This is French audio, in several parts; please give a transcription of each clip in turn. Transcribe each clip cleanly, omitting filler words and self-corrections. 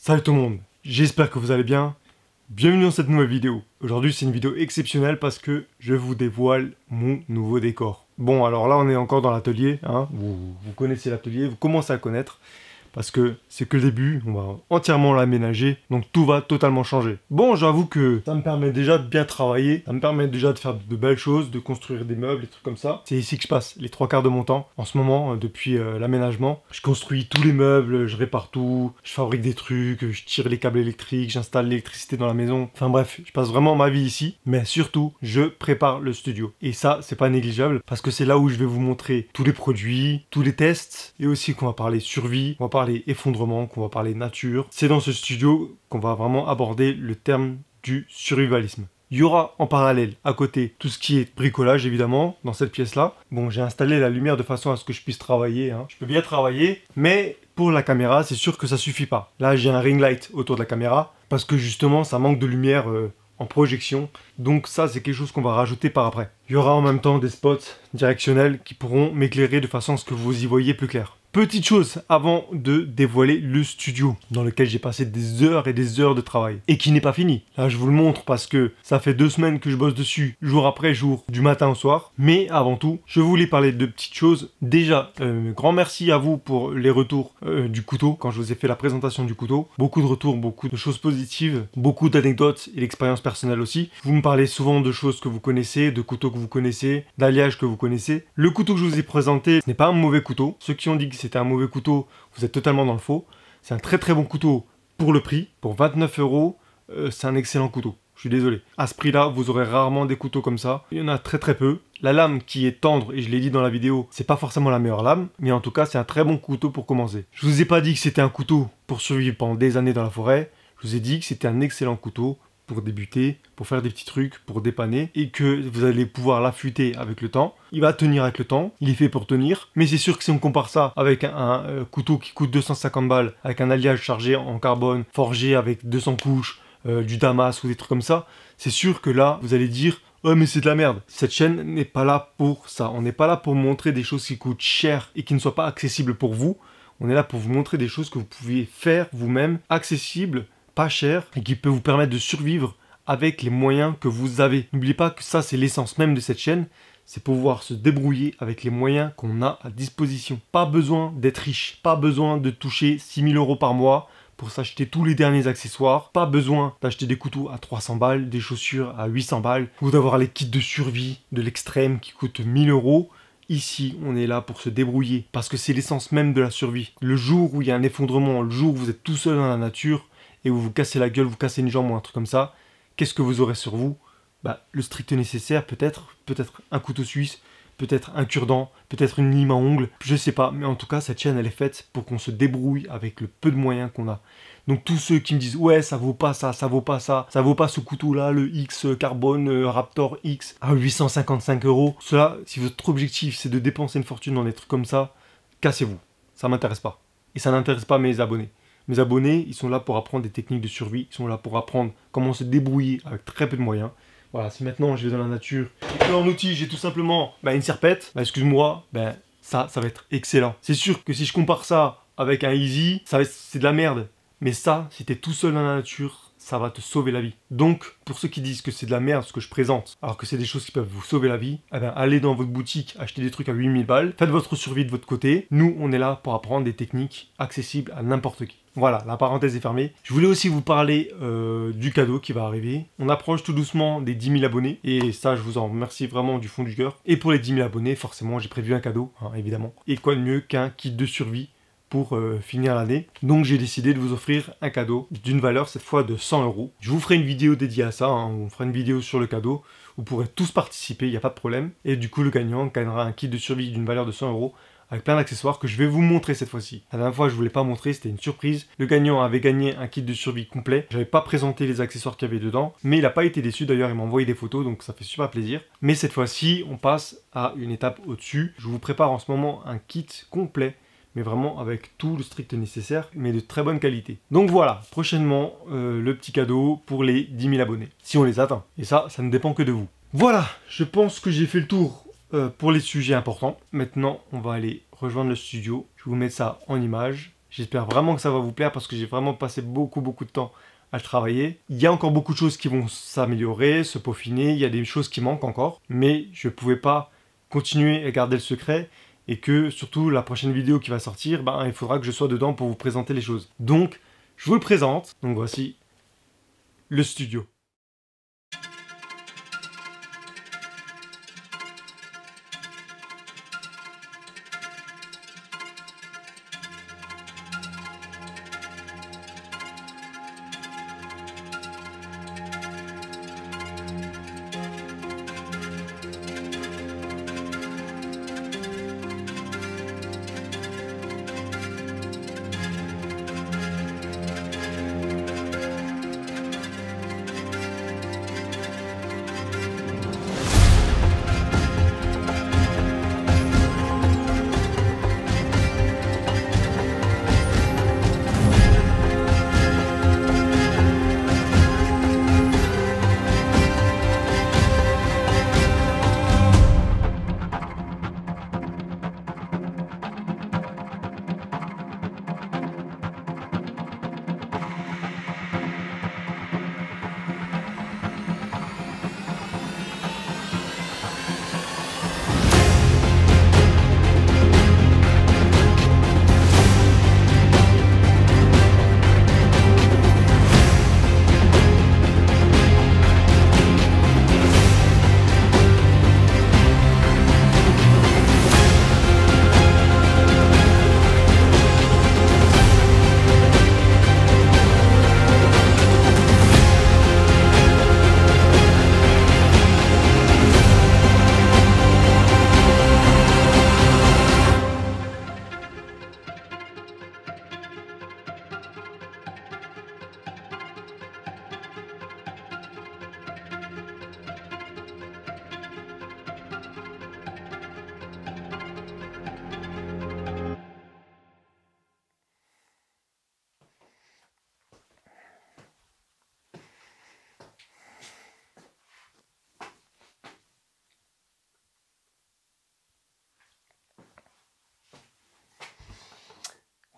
Salut tout le monde, j'espère que vous allez bien. Bienvenue dans cette nouvelle vidéo. Aujourd'hui c'est une vidéo exceptionnelle parce que je vous dévoile mon nouveau décor. Bon alors là on est encore dans l'atelier, hein. Vous connaissez l'atelier, vous commencez à le connaître. Parce que c'est que le début, on va entièrement l'aménager, donc tout va totalement changer. Bon, j'avoue que ça me permet déjà de bien travailler, ça me permet déjà de faire de belles choses, de construire des meubles, des trucs comme ça. C'est ici que je passe les 3/4 de mon temps, en ce moment, depuis l'aménagement. Je construis tous les meubles, je répare tout, je fabrique des trucs, je tire les câbles électriques, j'installe l'électricité dans la maison. Enfin bref, je passe vraiment ma vie ici, mais surtout, je prépare le studio. Et ça, c'est pas négligeable, parce que c'est là où je vais vous montrer tous les produits, tous les tests, et aussi qu'on va parler survie, on va parler effondrement, qu'on va parler nature. C'est dans ce studio qu'on va vraiment aborder le terme du survivalisme. Il y aura en parallèle, à côté, tout ce qui est bricolage, évidemment, dans cette pièce-là. Bon, j'ai installé la lumière de façon à ce que je puisse travailler, hein. Je peux bien travailler, mais pour la caméra, c'est sûr que ça suffit pas. Là, j'ai un ring light autour de la caméra, parce que justement, ça manque de lumière en projection. Donc ça, c'est quelque chose qu'on va rajouter par après. Il y aura en même temps des spots directionnels qui pourront m'éclairer de façon à ce que vous y voyez plus clair. Petite chose avant de dévoiler le studio dans lequel j'ai passé des heures et des heures de travail et qui n'est pas fini. Là je vous le montre parce que ça fait 2 semaines que je bosse dessus jour après jour du matin au soir. Mais avant tout je voulais parler de petites choses. Déjà grand merci à vous pour les retours du couteau quand je vous ai fait la présentation du couteau. Beaucoup de retours, beaucoup de choses positives, beaucoup d'anecdotes et d'expériences personnelles aussi. Vous me parlez souvent de choses que vous connaissez, de couteaux que vous connaissez, d'alliages que vous connaissez. Le couteau que je vous ai présenté ce n'est pas un mauvais couteau. Ceux qui ont dit que c'était un mauvais couteau, vous êtes totalement dans le faux. C'est un très très bon couteau pour le prix. Pour 29 €, c'est un excellent couteau. Je suis désolé. À ce prix-là, vous aurez rarement des couteaux comme ça. Il y en a très très peu. La lame qui est tendre, et je l'ai dit dans la vidéo, c'est pas forcément la meilleure lame, mais en tout cas, c'est un très bon couteau pour commencer. Je vous ai pas dit que c'était un couteau pour survivre pendant des années dans la forêt. Je vous ai dit que c'était un excellent couteau pour débuter, pour faire des petits trucs, pour dépanner, et que vous allez pouvoir l'affûter avec le temps. Il va tenir avec le temps, il est fait pour tenir, mais c'est sûr que si on compare ça avec un couteau qui coûte 250 balles, avec un alliage chargé en carbone, forgé avec 200 couches, du damas ou des trucs comme ça, c'est sûr que là, vous allez dire « Oh mais c'est de la merde !» Cette chaîne n'est pas là pour ça, on n'est pas là pour montrer des choses qui coûtent cher et qui ne soient pas accessibles pour vous, on est là pour vous montrer des choses que vous pouvez faire vous-même, accessibles, pas cher et qui peut vous permettre de survivre avec les moyens que vous avez. N'oubliez pas que ça c'est l'essence même de cette chaîne, c'est pouvoir se débrouiller avec les moyens qu'on a à disposition. Pas besoin d'être riche, pas besoin de toucher 6 000 € par mois pour s'acheter tous les derniers accessoires, pas besoin d'acheter des couteaux à 300 balles, des chaussures à 800 balles, ou d'avoir les kits de survie de l'extrême qui coûtent 1000 €. Ici, on est là pour se débrouiller, parce que c'est l'essence même de la survie. Le jour où il y a un effondrement, le jour où vous êtes tout seul dans la nature, et vous vous cassez la gueule, vous cassez une jambe ou un truc comme ça, qu'est-ce que vous aurez sur vous? Bah, le strict nécessaire, peut-être un couteau suisse, peut-être un cure-dent, peut-être une lime à ongles, je sais pas, mais en tout cas, cette chaîne, elle est faite pour qu'on se débrouille avec le peu de moyens qu'on a. Donc tous ceux qui me disent, ouais, ça vaut pas ça, ça vaut pas ça, ça vaut pas ce couteau-là, le X Carbone Raptor X à 855 €, cela, si votre objectif, c'est de dépenser une fortune dans des trucs comme ça, cassez-vous, ça m'intéresse pas. Et ça n'intéresse pas mes abonnés. Mes abonnés, ils sont là pour apprendre des techniques de survie, ils sont là pour apprendre comment se débrouiller avec très peu de moyens. Voilà, si maintenant je vais dans la nature et que en outil j'ai tout simplement une serpette, excuse-moi, ça va être excellent. C'est sûr que si je compare ça avec un Easy, c'est de la merde. Mais ça, si t'es tout seul dans la nature, ça va te sauver la vie. Donc, pour ceux qui disent que c'est de la merde ce que je présente, alors que c'est des choses qui peuvent vous sauver la vie, allez dans votre boutique, achetez des trucs à 8000 balles, faites votre survie de votre côté. Nous, on est là pour apprendre des techniques accessibles à n'importe qui. Voilà, la parenthèse est fermée. Je voulais aussi vous parler du cadeau qui va arriver. On approche tout doucement des 10 000 abonnés, et ça, je vous en remercie vraiment du fond du cœur. Et pour les 10 000 abonnés, forcément, j'ai prévu un cadeau, hein, évidemment. Et quoi de mieux qu'un kit de survie pour finir l'année. Donc j'ai décidé de vous offrir un cadeau d'une valeur cette fois de 100 €. Je vous ferai une vidéo dédiée à ça, hein. On fera une vidéo sur le cadeau. Vous pourrez tous participer, il n'y a pas de problème. Et du coup le gagnant gagnera un kit de survie d'une valeur de 100 € avec plein d'accessoires que je vais vous montrer cette fois-ci. La dernière fois je ne vous l'ai pas montré, c'était une surprise. Le gagnant avait gagné un kit de survie complet. J'avais pas présenté les accessoires qu'il y avait dedans, mais il n'a pas été déçu, d'ailleurs il m'a envoyé des photos, donc ça fait super plaisir. Mais cette fois-ci, on passe à une étape au-dessus. Je vous prépare en ce moment un kit complet, mais vraiment avec tout le strict nécessaire, mais de très bonne qualité. Donc voilà, prochainement, le petit cadeau pour les 10 000 abonnés, si on les atteint. Et ça ne dépend que de vous. Voilà, je pense que j'ai fait le tour pour les sujets importants. Maintenant, on va aller rejoindre le studio. Je vais vous mettre ça en image. J'espère vraiment que ça va vous plaire parce que j'ai vraiment passé beaucoup de temps à le travailler. Il y a encore beaucoup de choses qui vont s'améliorer, se peaufiner, il y a des choses qui manquent encore, mais je ne pouvais pas continuer à garder le secret et que surtout la prochaine vidéo qui va sortir, il faudra que je sois dedans pour vous présenter les choses. Donc, je vous le présente. Donc voici le studio.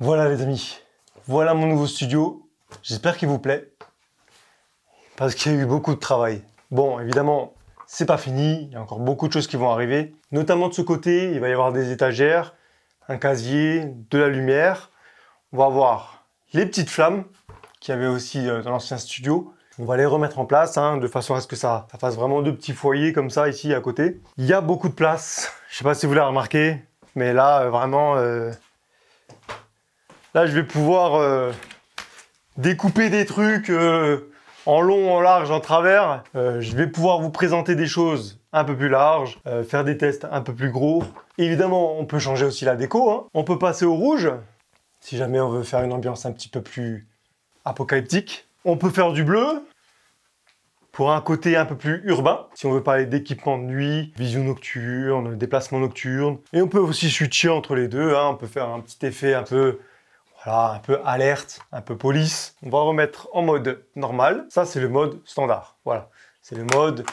Voilà les amis, voilà mon nouveau studio. J'espère qu'il vous plaît, parce qu'il y a eu beaucoup de travail. Bon, évidemment, c'est pas fini, il y a encore beaucoup de choses qui vont arriver. Notamment de ce côté, il va y avoir des étagères, un casier, de la lumière. On va avoir les petites flammes, qu'il y avait aussi dans l'ancien studio. On va les remettre en place, de façon à ce que ça fasse vraiment deux petits foyers comme ça, ici à côté. Il y a beaucoup de place, je sais pas si vous l'avez remarqué, mais là, vraiment... Là, je vais pouvoir découper des trucs en long, en large, en travers. Je vais pouvoir vous présenter des choses un peu plus larges, faire des tests un peu plus gros. Évidemment, on peut changer aussi la déco. On peut passer au rouge, si jamais on veut faire une ambiance un petit peu plus apocalyptique. On peut faire du bleu, pour un côté un peu plus urbain, si on veut parler d'équipement de nuit, vision nocturne, déplacement nocturne. Et on peut aussi switcher entre les deux. On peut faire un petit effet un peu... Voilà, un peu alerte, un peu police. On va remettre en mode normal. Ça, c'est le mode standard. Voilà, c'est le mode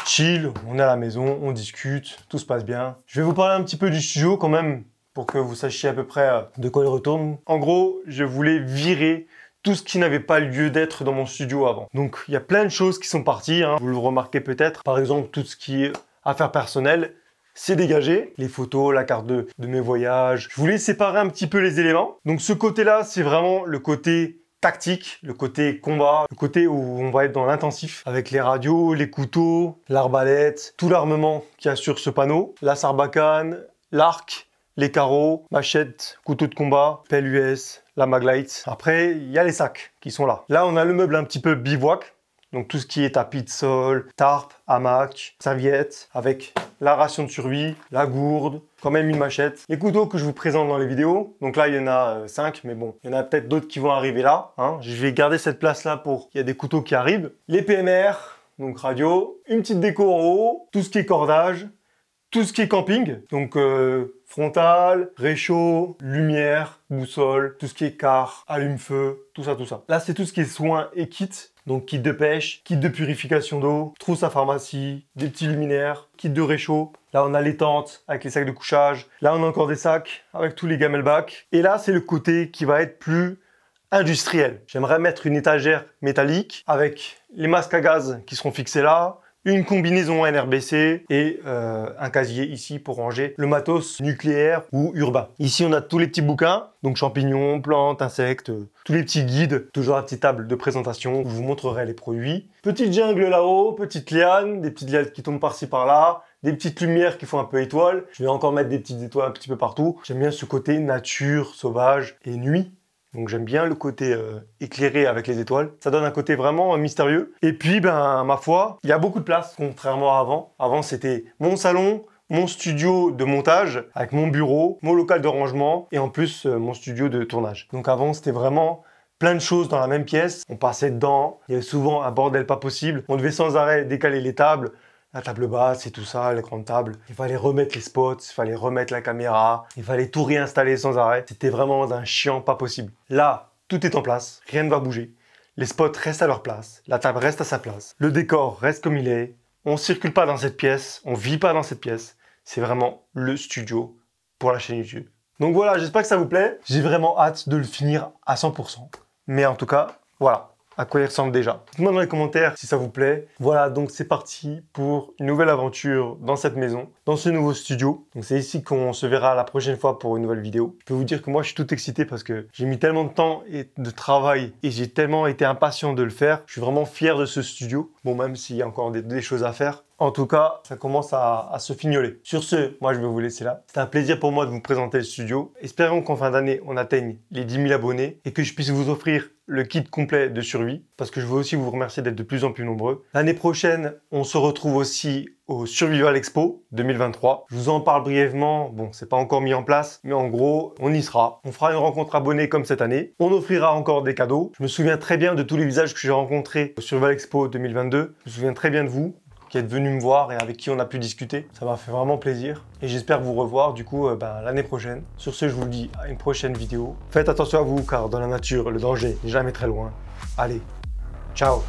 chill. On est à la maison, on discute, tout se passe bien. Je vais vous parler un petit peu du studio quand même, pour que vous sachiez à peu près de quoi il retourne. En gros, je voulais virer tout ce qui n'avait pas lieu d'être dans mon studio avant. Donc, il y a plein de choses qui sont parties. Vous le remarquez peut-être. Par exemple, tout ce qui est affaires personnelles. C'est dégagé, les photos, la carte de mes voyages. Je voulais séparer un petit peu les éléments. Donc ce côté-là, c'est vraiment le côté tactique, le côté combat, le côté où on va être dans l'intensif avec les radios, les couteaux, l'arbalète, tout l'armement qu'il y a sur ce panneau, la sarbacane, l'arc, les carreaux, machette, couteau de combat, pelle US, la maglite. Après, il y a les sacs qui sont là. Là, on a le meuble un petit peu bivouac. Donc tout ce qui est tapis de sol, tarpe, hamac, serviette, avec la ration de survie, la gourde, quand même une machette. Les couteaux que je vous présente dans les vidéos, donc là il y en a 5, mais bon, il y en a peut-être d'autres qui vont arriver là. Je vais garder cette place là pour qu'il y a des couteaux qui arrivent. Les PMR, donc radio, une petite déco en haut, tout ce qui est cordage, tout ce qui est camping, donc frontal, réchaud, lumière, boussole, tout ce qui est car, allume-feu, tout ça, tout ça. Là, c'est tout ce qui est soins et kits. Donc kit de pêche, kit de purification d'eau, trousse à pharmacie, des petits luminaires, kit de réchaud. Là, on a les tentes avec les sacs de couchage. Là, on a encore des sacs avec tous les gamelbacks. Et là, c'est le côté qui va être plus industriel. J'aimerais mettre une étagère métallique avec les masques à gaz qui seront fixés là, une combinaison NRBC et un casier ici pour ranger le matos nucléaire ou urbain. Ici, on a tous les petits bouquins, donc champignons, plantes, insectes, tous les petits guides, toujours la petite table de présentation où je vous montrerai les produits. Petite jungle là-haut, petites lianes, des petites lianes qui tombent par-ci par-là, des petites lumières qui font un peu étoile. Je vais encore mettre des petites étoiles un petit peu partout. J'aime bien ce côté nature, sauvage et nuit. Donc j'aime bien le côté éclairé avec les étoiles. Ça donne un côté vraiment mystérieux. Et puis, ben, ma foi, il y a beaucoup de place, contrairement à avant. Avant, c'était mon salon, mon studio de montage, avec mon bureau, mon local de rangement, et en plus, mon studio de tournage. Donc avant, c'était vraiment plein de choses dans la même pièce. On passait dedans, il y avait souvent un bordel pas possible. On devait sans arrêt décaler les tables. La table basse et tout ça, les grandes tables. Il fallait remettre les spots, il fallait remettre la caméra, il fallait tout réinstaller sans arrêt. C'était vraiment un chiant pas possible. Là, tout est en place, rien ne va bouger. Les spots restent à leur place, la table reste à sa place, le décor reste comme il est. On ne circule pas dans cette pièce, on ne vit pas dans cette pièce. C'est vraiment le studio pour la chaîne YouTube. Donc voilà, j'espère que ça vous plaît. J'ai vraiment hâte de le finir à 100%. Mais en tout cas, voilà à quoi il ressemble déjà. Dites-moi dans les commentaires si ça vous plaît. Voilà, donc c'est parti pour une nouvelle aventure dans cette maison, dans ce nouveau studio. Donc c'est ici qu'on se verra la prochaine fois pour une nouvelle vidéo. Je peux vous dire que moi je suis tout excité parce que j'ai mis tellement de temps et de travail et j'ai tellement été impatient de le faire. Je suis vraiment fier de ce studio. Bon, même s'il y a encore des choses à faire. En tout cas, ça commence à se fignoler. Sur ce, moi je vais vous laisser là. C'était un plaisir pour moi de vous présenter le studio. Espérons qu'en fin d'année, on atteigne les 10 000 abonnés et que je puisse vous offrir le kit complet de survie parce que je veux aussi vous remercier d'être de plus en plus nombreux. L'année prochaine, on se retrouve aussi au Survival Expo 2023. Je vous en parle brièvement. Bon, c'est pas encore mis en place, mais en gros, on y sera. On fera une rencontre abonnée comme cette année. On offrira encore des cadeaux. Je me souviens très bien de tous les visages que j'ai rencontrés au Survival Expo 2022. Je me souviens très bien de vous qui êtes venus me voir et avec qui on a pu discuter. Ça m'a fait vraiment plaisir et j'espère vous revoir du coup l'année prochaine. Sur ce, je vous dis à une prochaine vidéo. Faites attention à vous car dans la nature, le danger n'est jamais très loin. Allez, ciao!